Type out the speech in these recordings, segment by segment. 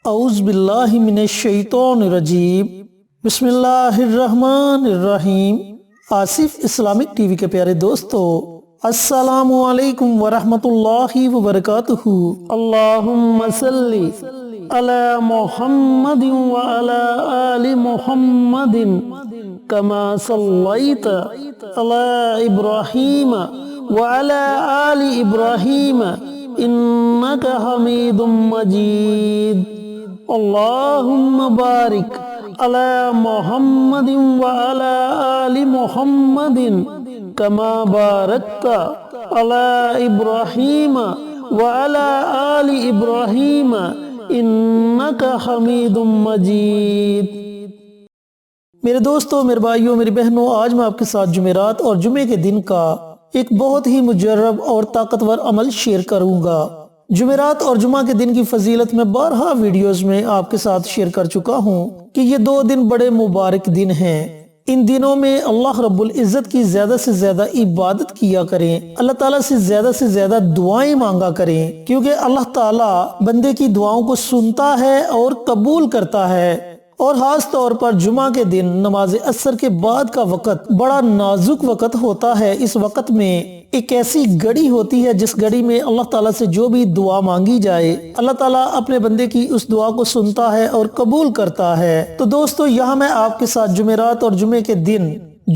اعوذ باللہ من الشیطان الرجیم بسم اللہ الرحمن الرحیم۔ آصف اسلامک ٹی وی کے پیارے دوستو، السلام علیکم ورحمۃ اللہ وبرکاتہ۔ اللہم صلی علی محمد وعلی آل محمد کما صلیت علی ابراہیم وعلی آل ابراہیم انک حمید مجید۔ اللہم بارک علی محمد وعلی آل محمد کما بارکت علی ابراہیم وعلی آل ابراہیم انک حمید مجید۔ میرے دوستو، میرے بھائیوں، میری بہنوں، آج میں آپ کے ساتھ جمعرات اور جمعے کے دن کا ایک بہت ہی مجرب اور طاقتور عمل شیئر کروں گا۔ جمعرات اور جمعہ کے دن کی فضیلت میں بارہا ویڈیوز میں آپ کے ساتھ شیئر کر چکا ہوں کہ یہ دو دن بڑے مبارک دن ہیں۔ ان دنوں میں اللہ رب العزت کی زیادہ سے زیادہ عبادت کیا کریں، اللہ تعالیٰ سے زیادہ دعائیں مانگا کریں، کیونکہ اللہ تعالیٰ بندے کی دعاؤں کو سنتا ہے اور قبول کرتا ہے۔ اور خاص طور پر جمعہ کے دن نماز عصر کے بعد کا وقت بڑا نازک وقت ہوتا ہے۔ اس وقت میں ایک ایسی گھڑی ہوتی ہے جس گھڑی میں اللہ تعالیٰ سے جو بھی دعا مانگی جائے، اللہ تعالیٰ اپنے بندے کی اس دعا کو سنتا ہے اور قبول کرتا ہے۔ تو دوستو، یہاں میں آپ کے ساتھ جمعرات اور جمعے کے دن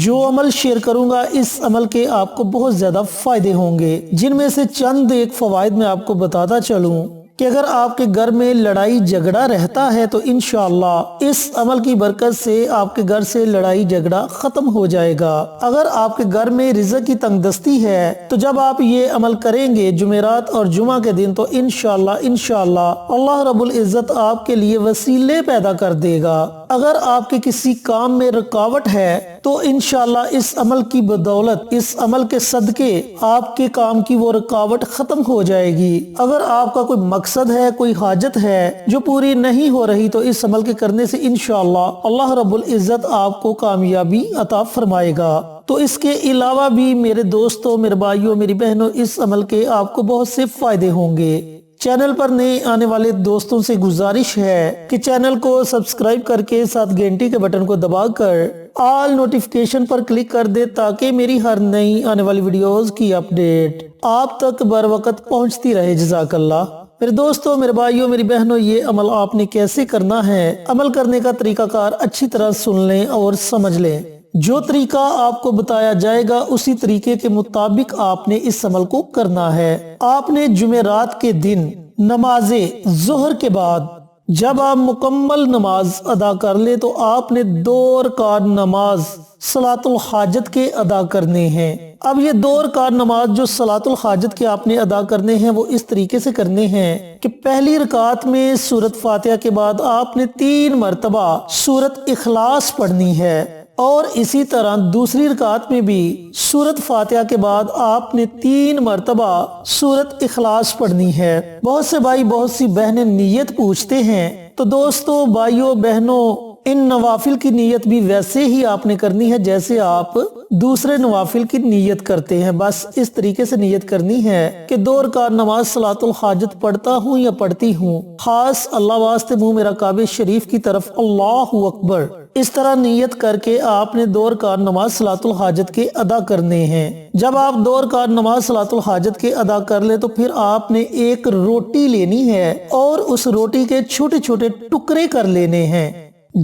جو عمل شیئر کروں گا، اس عمل کے آپ کو بہت زیادہ فائدے ہوں گے، جن میں سے چند ایک فوائد میں آپ کو بتاتا چلوں کہ اگر آپ کے گھر میں لڑائی جھگڑا رہتا ہے تو انشاءاللہ اس عمل کی برکت سے آپ کے گھر سے لڑائی جھگڑا ختم ہو جائے گا۔ اگر آپ کے گھر میں رزق کی تنگ دستی ہے تو جب آپ یہ عمل کریں گے جمعرات اور جمعہ کے دن تو انشاءاللہ اللہ رب العزت آپ کے لیے وسیلے پیدا کر دے گا۔ اگر آپ کے کسی کام میں رکاوٹ ہے تو انشاءاللہ اس عمل کی بدولت، اس عمل کے صدقے آپ کے کام کی وہ رکاوٹ ختم ہو جائے گی۔ اگر آپ کا کوئی مقصد ہے، کوئی حاجت ہے جو پوری نہیں ہو رہی تو اس عمل کے کرنے سے انشاءاللہ اللہ رب العزت آپ کو کامیابی عطا فرمائے گا۔ تو اس کے علاوہ بھی میرے دوستوں، میرے بھائیوں، میری بہنوں، اس عمل کے آپ کو بہت سے فائدے ہوں گے۔ چینل پر نئے آنے والے دوستوں سے گزارش ہے کہ چینل کو سبسکرائب کر کے ساتھ گھنٹی کے بٹن کو دبا کر آل نوٹیفیکیشن پر کلک کر دے تاکہ میری ہر نئی آنے والی ویڈیوز کی اپڈیٹ آپ تک بر وقت پہنچتی رہے۔ جزاک اللہ۔ میرے دوستوں، میرے بھائیوں، میری بہنوں، یہ عمل آپ نے کیسے کرنا ہے، عمل کرنے کا طریقہ کار اچھی طرح سن لیں اور سمجھ لیں۔ جو طریقہ آپ کو بتایا جائے گا اسی طریقے کے مطابق آپ نے اس عمل کو کرنا ہے۔ آپ نے جمعرات کے دن نماز ظہر کے بعد جب آپ مکمل نماز ادا کر لیں تو آپ نے 2 رکعت نماز صلاۃ الحاجت کے ادا کرنے ہیں۔ اب یہ 2 رکعت نماز جو صلاۃ الحاجت کے آپ نے ادا کرنے ہیں وہ اس طریقے سے کرنے ہیں کہ پہلی رکعت میں سورۃ فاتحہ کے بعد آپ نے 3 مرتبہ سورۃ اخلاص پڑھنی ہے، اور اسی طرح دوسری رکعت میں بھی سورۃ فاتحہ کے بعد آپ نے 3 مرتبہ سورۃ اخلاص پڑھنی ہے۔ بہت سے بھائی، بہت سی بہنیں نیت پوچھتے ہیں، تو دوستو، بھائیوں، بہنوں، ان نوافل کی نیت بھی ویسے ہی آپ نے کرنی ہے جیسے آپ دوسرے نوافل کی نیت کرتے ہیں۔ بس اس طریقے سے نیت کرنی ہے کہ 2 رکعت نماز صلاۃ الحاجت پڑھتا ہوں یا پڑھتی ہوں، خاص اللہ واسطے منہ میرا کعبہ شریف کی طرف، اللہ اکبر، اس طرح نیت کر کے آپ نے 2 رکعت نماز صلاۃ الحاجت کے ادا کرنے ہیں۔ جب آپ 2 رکعت نماز صلاۃ الحاجت کے ادا کر لیں تو پھر آپ نے ایک روٹی لینی ہے اور اس روٹی کے چھوٹے چھوٹے ٹکڑے کر لینے ہیں۔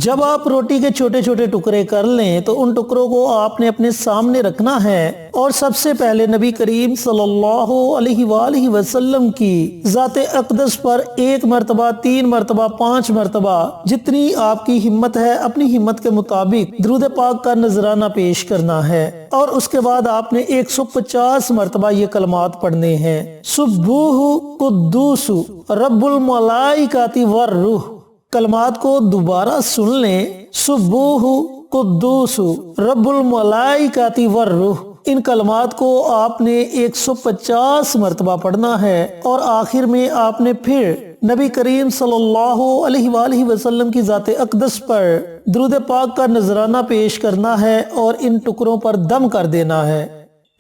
جب آپ روٹی کے چھوٹے چھوٹے ٹکڑے کر لیں تو ان ٹکڑوں کو آپ نے اپنے سامنے رکھنا ہے اور سب سے پہلے نبی کریم صلی اللہ علیہ وآلہ وسلم کی ذات اقدس پر 1 مرتبہ، 3 مرتبہ، 5 مرتبہ، جتنی آپ کی ہمت ہے اپنی ہمت کے مطابق درود پاک کا نذرانہ پیش کرنا ہے، اور اس کے بعد آپ نے 150 مرتبہ یہ کلمات پڑھنے ہیں: سبوح قدوس رب الملائکۃ والروح۔ کلمات کو دوبارہ سن لیں: سبوح قدوس رب الملائکۃ والروح۔ ان کلمات کو آپ نے 150 مرتبہ پڑھنا ہے، اور آخر میں آپ نے پھر نبی کریم صلی اللہ علیہ وآلہ وسلم کی ذات اقدس پر درود پاک کا نذرانہ پیش کرنا ہے اور ان ٹکڑوں پر دم کر دینا ہے۔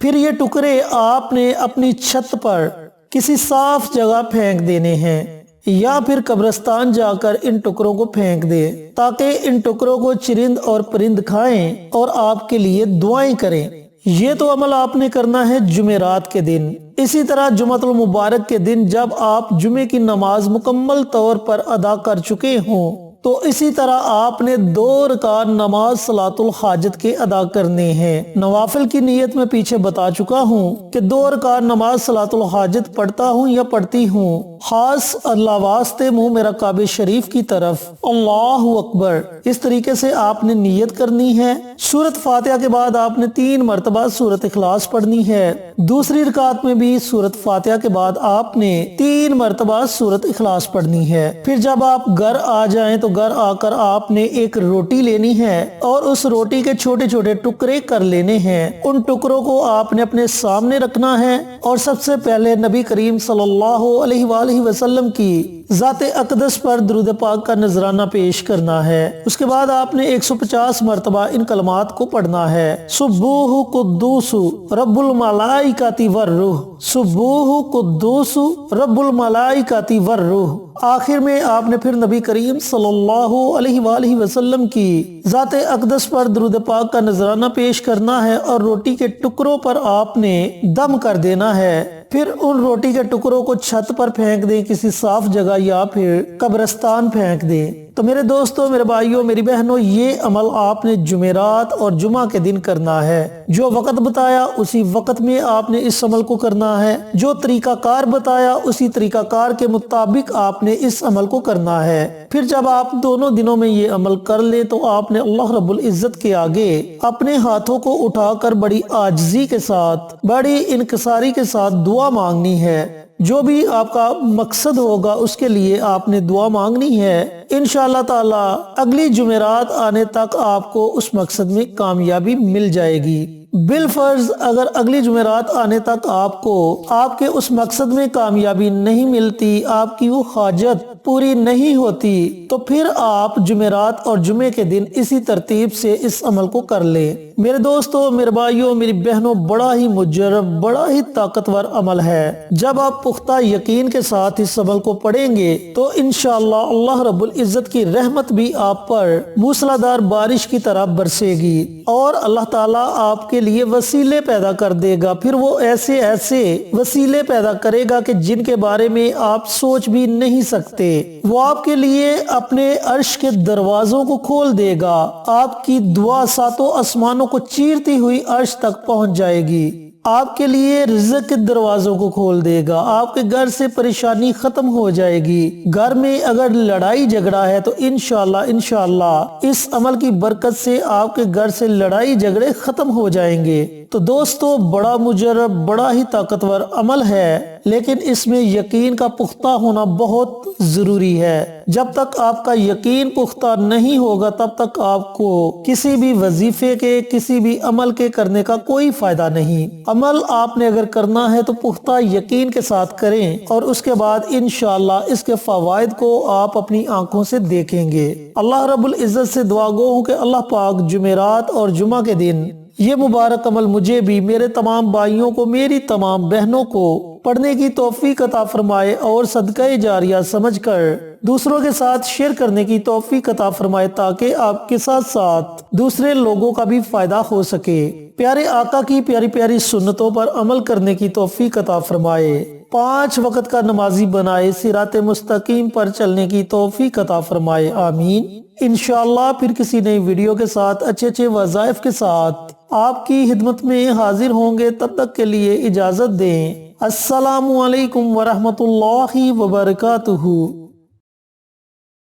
پھر یہ ٹکڑے آپ نے اپنی چھت پر کسی صاف جگہ پھینک دینے ہیں، یا پھر قبرستان جا کر ان ٹکڑوں کو پھینک دے تاکہ ان ٹکڑوں کو چرند اور پرند کھائیں اور آپ کے لیے دعائیں کریں۔ یہ تو عمل آپ نے کرنا ہے جمعرات کے دن۔ اسی طرح جمعۃ المبارک کے دن جب آپ جمعے کی نماز مکمل طور پر ادا کر چکے ہوں تو اسی طرح آپ نے 2 رکعت نماز صلاۃ الحاجت کے ادا کرنے ہیں۔ نوافل کی نیت میں پیچھے بتا چکا ہوں کہ 2 رکعت نماز صلاۃ الحاجت پڑھتا ہوں یا پڑھتی ہوں، خاص اللہ واسطے منہ میرا کعبہ شریف کی طرف، اللہ اکبر، اس طریقے سے آپ نے نیت کرنی ہے۔ سورۃ فاتحہ کے بعد آپ نے 3 مرتبہ سورۃ اخلاص پڑھنی ہے۔ دوسری رکعت میں بھی سورۃ فاتحہ کے بعد آپ نے 3 مرتبہ سورۃ اخلاص پڑھنی ہے۔ پھر جب آپ گھر آ جائیں تو گھر آ کر آپ نے ایک روٹی لینی ہے اور اس روٹی کے چھوٹے چھوٹے ٹکڑے کر لینے ہیں۔ ان ٹکڑوں کو آپ نے اپنے سامنے رکھنا ہے اور سب سے پہلے نبی کریم صلی اللہ علیہ وآلہ وسلم کی ذات اقدس پر درود پاک کا نذرانہ پیش کرنا ہے۔ اس کے بعد آپ نے 150 مرتبہ ان کلمات کو پڑھنا ہے۔ سبوح قدوس رب الملائکۃ والروح، سبوح قدوس رب الملائکۃ والروح۔ آخر میں آپ نے پھر نبی کریم صلی اللہ علیہ وآلہ وسلم کی ذات اقدس پر درود پاک کا نذرانہ پیش کرنا ہے اور روٹی کے ٹکڑوں پر آپ نے دم کر دینا ہے۔ پھر ان روٹی کے ٹکڑوں کو چھت پر پھینک دیں، کسی صاف جگہ یا پھر قبرستان پھینک دیں۔ تو میرے دوستوں، میرے بھائیوں، میری بہنوں، یہ عمل آپ نے جمعرات اور جمعہ کے دن کرنا ہے۔ جو وقت بتایا اسی وقت میں آپ نے اس عمل کو کرنا ہے۔ جو طریقہ کار بتایا اسی طریقہ کار کے مطابق آپ نے اس عمل کو کرنا ہے۔ پھر جب آپ دونوں دنوں میں یہ عمل کر لیں تو آپ نے اللہ رب العزت کے آگے اپنے ہاتھوں کو اٹھا کر بڑی عاجزی کے ساتھ، بڑی انکساری کے ساتھ دعا مانگنی ہے۔ جو بھی آپ کا مقصد ہوگا اس کے لیے آپ نے دعا مانگنی ہے۔ انشاءاللہ تعالی اگلی جمعرات آنے تک آپ کو اس مقصد میں کامیابی مل جائے گی۔ بالفرض اگر اگلی جمعرات آنے تک آپ کو آپ کے اس مقصد میں کامیابی نہیں ملتی، آپ کی وہ حاجت پوری نہیں ہوتی، تو پھر آپ جمعرات اور جمعے کے دن اسی ترتیب سے اس عمل کو کر لیں۔ میرے دوستوں، میرے بھائیوں، میری بہنوں، بڑا ہی مجرب، بڑا ہی طاقتور عمل ہے۔ جب آپ پختہ یقین کے ساتھ اس عمل کو پڑھیں گے تو انشاءاللہ اللہ رب العزت کی رحمت بھی آپ پر موسلادھار بارش کی طرح برسے گی اور اللہ تعالیٰ آپ کے لیے وسیلے پیدا کر دے گا۔ پھر وہ ایسے ایسے وسیلے پیدا کرے گا کہ جن کے بارے میں آپ سوچ بھی نہیں سکتے۔ وہ آپ کے لیے اپنے عرش کے دروازوں کو کھول دے گا، آپ کی دعا 7 آسمانوں کو چیرتی ہوئی عرش تک پہنچ جائے گی، آپ کے لیے رزق کے دروازوں کو کھول دے گا، آپ کے گھر سے پریشانی ختم ہو جائے گی۔ گھر میں اگر لڑائی جھگڑا ہے تو انشاءاللہ اس عمل کی برکت سے آپ کے گھر سے لڑائی جھگڑے ختم ہو جائیں گے۔ تو دوستو، بڑا مجرب، بڑا ہی طاقتور عمل ہے، لیکن اس میں یقین کا پختہ ہونا بہت ضروری ہے۔ جب تک آپ کا یقین پختہ نہیں ہوگا تب تک آپ کو کسی بھی وظیفے کے، کسی بھی عمل کے کرنے کا کوئی فائدہ نہیں۔ عمل آپ نے اگر کرنا ہے تو پختہ یقین کے ساتھ کریں اور اس کے بعد انشاءاللہ اس کے فوائد کو آپ اپنی آنکھوں سے دیکھیں گے۔ اللہ رب العزت سے دعا گو ہوں کہ اللہ پاک جمعرات اور جمعہ کے دن یہ مبارک عمل مجھے بھی، میرے تمام بھائیوں کو، میری تمام بہنوں کو پڑھنے کی توفیق عطا فرمائے اور صدقہ جاریہ سمجھ کر دوسروں کے ساتھ شیئر کرنے کی توفیق عطا فرمائے تاکہ آپ کے ساتھ ساتھ دوسرے لوگوں کا بھی فائدہ ہو سکے۔ پیارے آقا کی پیاری پیاری سنتوں پر عمل کرنے کی توفیق عطا فرمائے، 5 وقت کا نمازی بنائے، صراط مستقیم پر چلنے کی توفیق عطا فرمائے، آمین۔ انشاءاللہ پھر کسی نئی ویڈیو کے ساتھ اچھے وظائف کے ساتھ آپ کی خدمت میں حاضر ہوں گے۔ تب تک کے لیے اجازت دیں۔ السلام علیکم ورحمۃ اللہ وبرکاتہ۔